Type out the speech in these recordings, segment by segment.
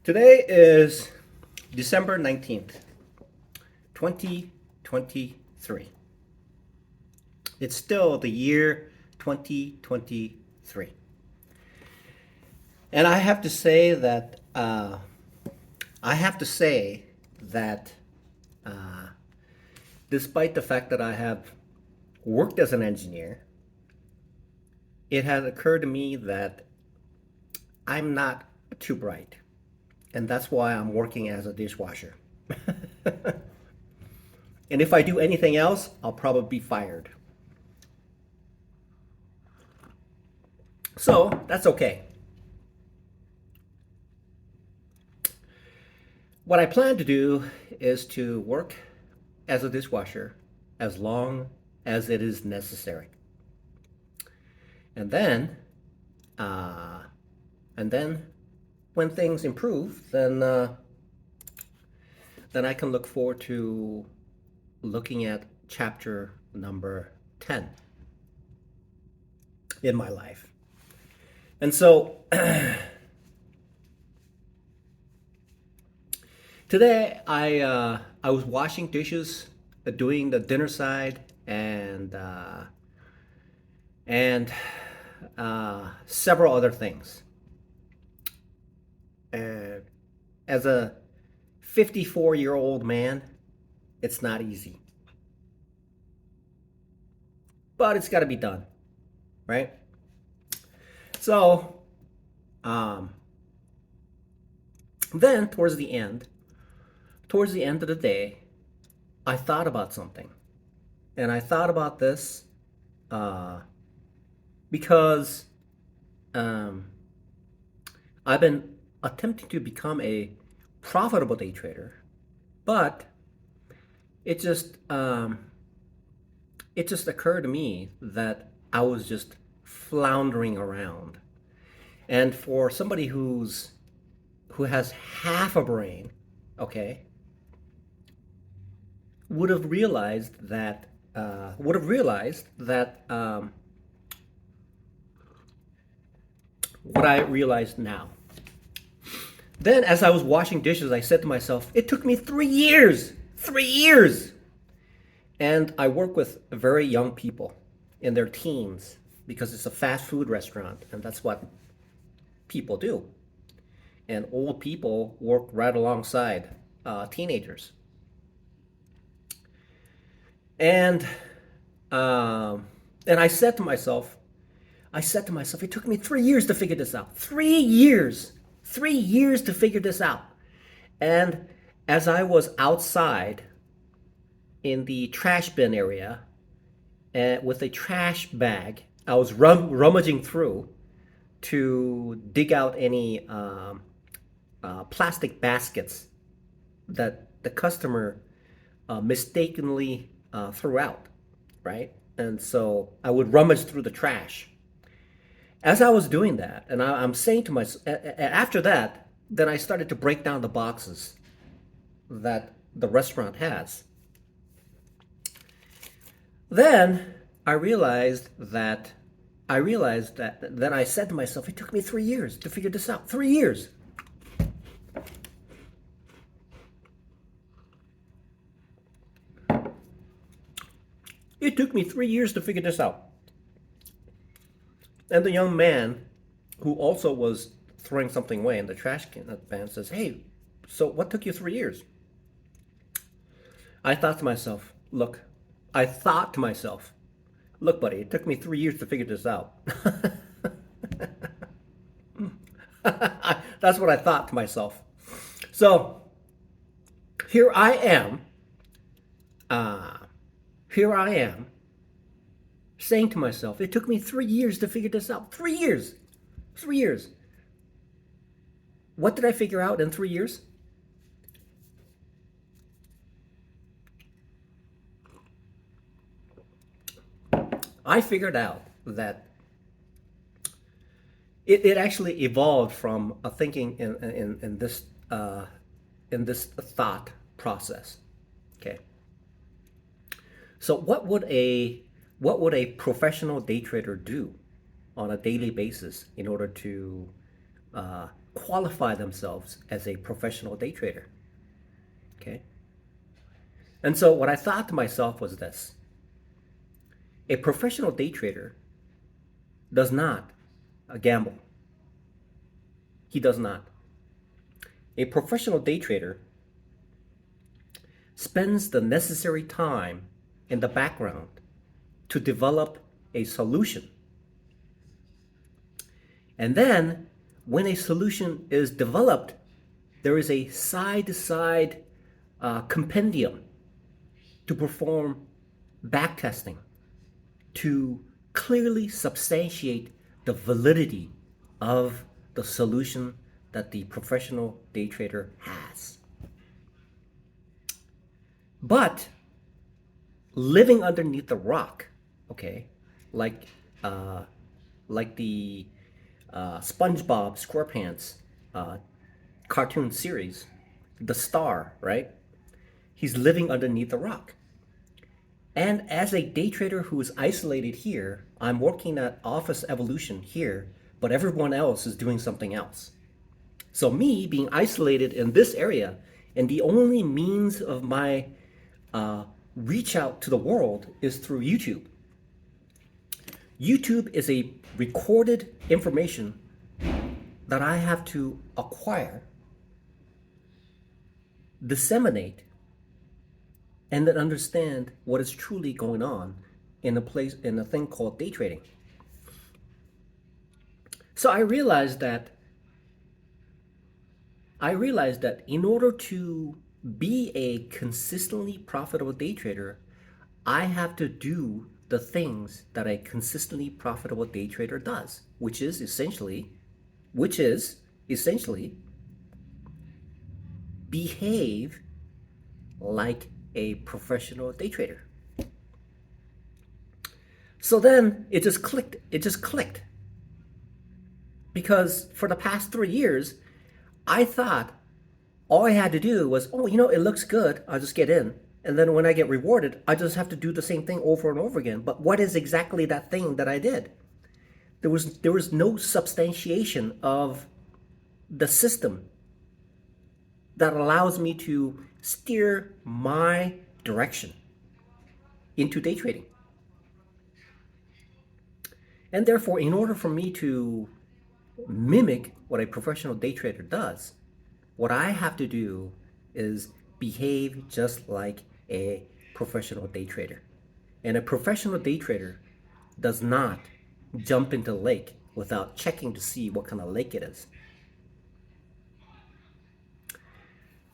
Today is December 19th, 2023. It's still the year 2023. And I have to say that despite the fact that I have worked as an engineer, it has occurred to me that I'm not too bright. And that's why I'm working as a dishwasher. And if I do anything else, I'll probably be fired. So that's okay. What I plan to do is to work as a dishwasher as long as it is necessary. And then, when things improve, then I can look forward to looking at chapter number 10 in my life. And so today I was washing dishes, doing the dinner side, and several other things. And as a 54-year-old man, it's not easy. But it's got to be done, right? So, then towards the end of the day, I thought about something. And I thought about this because I've been attempting to become a profitable day trader, but it just occurred to me that I was just floundering around. And for somebody who has half a brain, okay, would have realized that what I realized now. Then, as I was washing dishes, I said to myself, it took me 3 years! 3 years! And I work with very young people in their teens because it's a fast food restaurant, and that's what people do. And old people work right alongside teenagers. And I said to myself, it took me 3 years to figure this out. 3 years! 3 years to figure this out. And as I was outside in the trash bin area with a trash bag, I was rummaging through to dig out any plastic baskets that the customer mistakenly threw out, right? And so I would rummage through the trash. As I was doing that, and I'm saying to myself, after that, then I started to break down the boxes that the restaurant has. Then I realized that then I said to myself, it took me 3 years to figure this out. 3 years. It took me 3 years to figure this out. And the young man, who also was throwing something away in the trash can says, hey, so what took you 3 years? I thought to myself, look, buddy, it took me 3 years to figure this out. That's what I thought to myself. So here I am saying to myself, it took me 3 years to figure this out. 3 years. 3 years. What did I figure out in 3 years? I figured out that it actually evolved from a thinking in this thought process. Okay. So what would a professional day trader do on a daily basis in order to qualify themselves as a professional day trader. Okay? And so what I thought to myself was this: a professional day trader does not gamble. He does not. A professional day trader spends the necessary time in the background to develop a solution. And then, when a solution is developed, there is a side-to-side compendium to perform backtesting to clearly substantiate the validity of the solution that the professional day trader has. But living underneath the rock, okay, like uh, like the SpongeBob SquarePants cartoon series, the star, right? He's living underneath the rock. And as a day trader who is isolated here, I'm working at office evolution here, but everyone else is doing something else. So me being isolated in this area, and the only means of my reach out to the world is through YouTube. YouTube is a recorded information that I have to acquire, disseminate, and then understand what is truly going on in a thing called day trading. So I realized that in order to be a consistently profitable day trader, I have to do the things that a consistently profitable day trader does, which is essentially behave like a professional day trader. So then it just clicked. Because for the past 3 years, I thought all I had to do was, oh, it looks good, I'll just get in. And then when I get rewarded, I just have to do the same thing over and over again. But what is exactly that thing that I did? There was no substantiation of the system that allows me to steer my direction into day trading. And therefore, in order for me to mimic what a professional day trader does, what I have to do is behave just like a professional day trader. And a professional day trader does not jump into the lake without checking to see what kind of lake it is.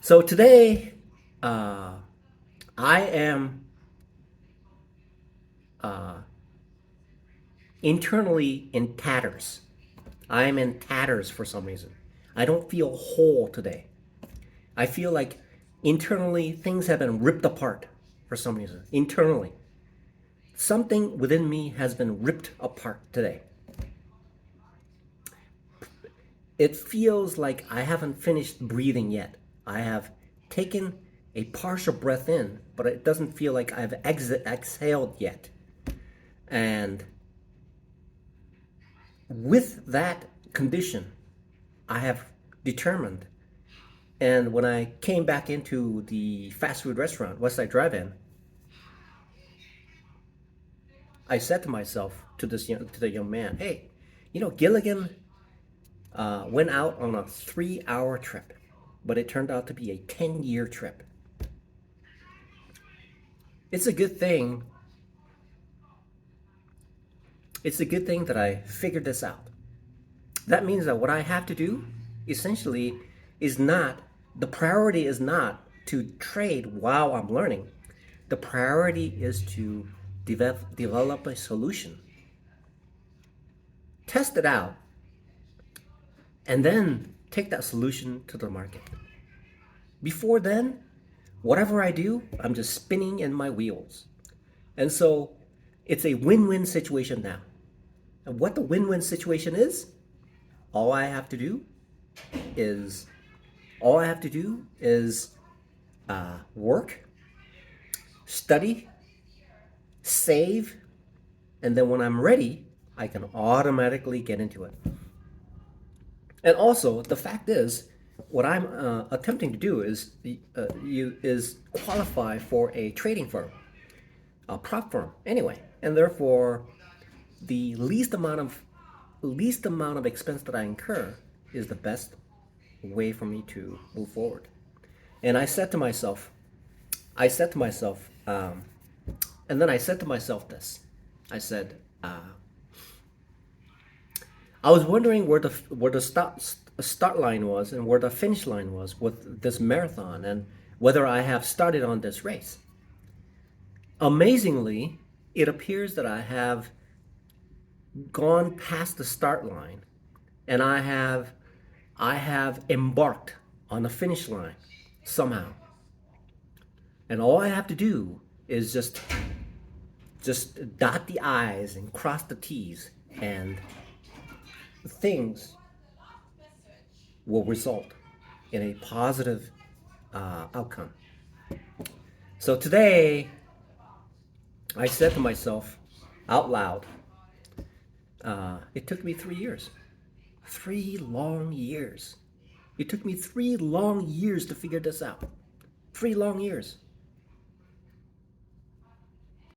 So today, I am internally in tatters. I am in tatters for some reason. I don't feel whole today. I feel like internally things have been ripped apart for some reason. Internally, something within me has been ripped apart today. It feels like I haven't finished breathing yet. I have taken a partial breath in, but it doesn't feel like I've exhaled yet. And with that condition, I have determined, and when I came back into the fast food restaurant, Westside Drive-In, I said to myself, to the young man, hey, Gilligan went out on a 3-hour trip, but it turned out to be a 10-year trip. It's a good thing. It's a good thing that I figured this out. That means that what I have to do, essentially, the priority is not to trade while I'm learning. The priority is to develop a solution, test it out, and then take that solution to the market. Before then, whatever I do, I'm just spinning in my wheels. And so it's a win-win situation now. And what the win-win situation is, all I have to do is work, study, save, and then when I'm ready, I can automatically get into it. And also, the fact is, what I'm attempting to do is qualify for a trading firm, a prop firm, anyway, and therefore, the least amount of expense that I incur is the best way for me to move forward. And I said to myself, and then I said to myself this. I said, I was wondering where the start line was and where the finish line was with this marathon, and whether I have started on this race. Amazingly, it appears that I have gone past the start line, and I have embarked on the finish line somehow. And all I have to do is just dot the I's and cross the T's, and things will result in a positive outcome. So today, I said to myself out loud, it took me 3 years. 3 long years. It took me 3 long years to figure this out. 3 long years.